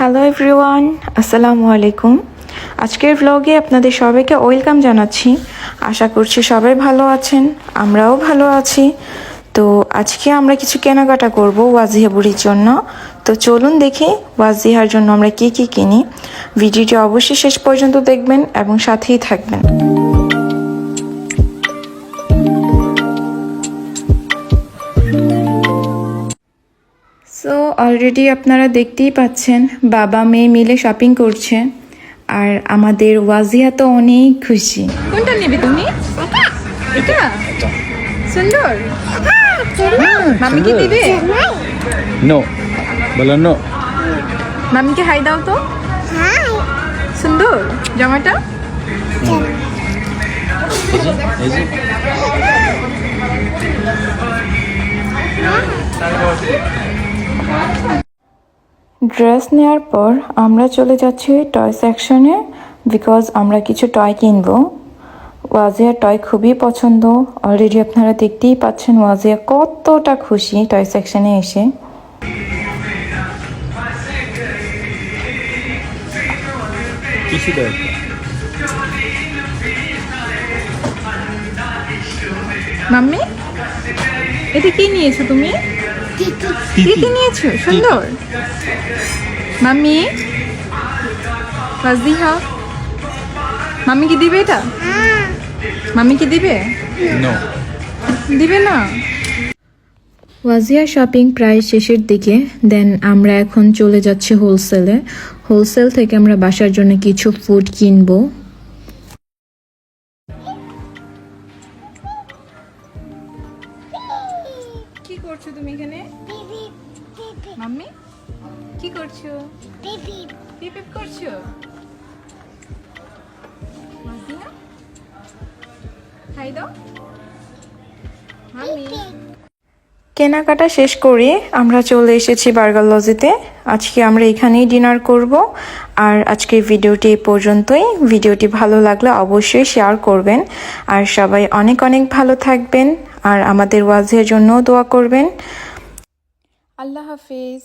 Hello everyone, আসসালামু আলাইকুম। আজকের ভ্লগে আপনাদের সবাইকে ওয়েলকাম জানাচ্ছি। আশা করছি সবাই ভালো আছেন, আমরাও ভালো আছি। তো আজকে আমরা কিছু কেনাকাটা করব ওয়াজিহা বুড়ির জন্য। তো চলুন দেখি ওয়াজিহার জন্য আমরা কি কি কিনি। ভিডিওটি অবশ্যই শেষ পর্যন্ত দেখবেন এবং সাথেই থাকবেন। সো অলরেডি আপনারা দেখতেই পাচ্ছেন বাবা মেয়ে মিলে শপিং করছে আর আমাদের ওয়াজিহা তো অনেক খুশি। কোনটা নেবে তুমি? এটা সুন্দর। মাম্মিকে দিবে? নো বলো নো। মাম্মিকে হাই দাও তো। সুন্দর জামাটা। ড্রেস নেওয়ার পর আমরা চলে যাচ্ছি টয় সেকশনে, বিকজ আমরা কিছু টয় কিনবো। ওয়াজিয়ার টয় খুবই পছন্দ। অলরেডি আপনারা দেখতেই পাচ্ছেন ওয়াজিয়া কতটা খুশি টয় সেকশনে এসে। মাম্মি এটা কি নিয়েছো তুমি? টিটি নিয়েছো? সুন্দর। মাম্মি ওয়াজিহা মাম্মি কি দিবে এটা? মাম্মি কি দিবে? নো দিবে না। ওয়াজিয়া শপিং প্রায় শেষের দিকে। দেন আমরা এখন চলে যাচ্ছি হোলসেলে। হোলসেল থেকে আমরা বাসার জন্য কিছু ফুড কিনবো। কি করছো তুমি এখানে? মাম্মি কি করছো? পিপ করছো? খাই দাও মাম্মি। কেনাকাটা শেষ করে আমরা চলে এসেছি বার্গার লজিতে। আজকে আমরা এখানেই ডিনার করব। আর আজকের ভিডিওটি এই পর্যন্তই। ভিডিওটি ভালো লাগলে অবশ্যই শেয়ার করবেন। আর সবাই অনেক অনেক ভালো থাকবেন আর আমাদের ওয়াজিহার জন্যও দোয়া করবেন। আল্লাহ হাফিজ।